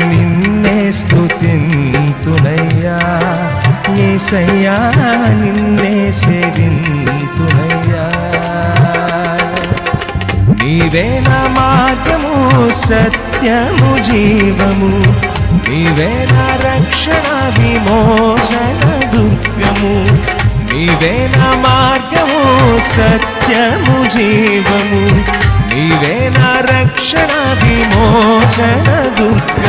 నిన్నే స్తుతింతునయ్యా యేసయ్యా నిన్నే సేవింతునయ్యా నీవే నా మార్గము సత్యము జీవము నీవే నా రక్షణ విమోచన దుర్గము నీవే నా మార్గము సత్యము జీవము నీవే నా రక్షణ విమోచన దుర్గము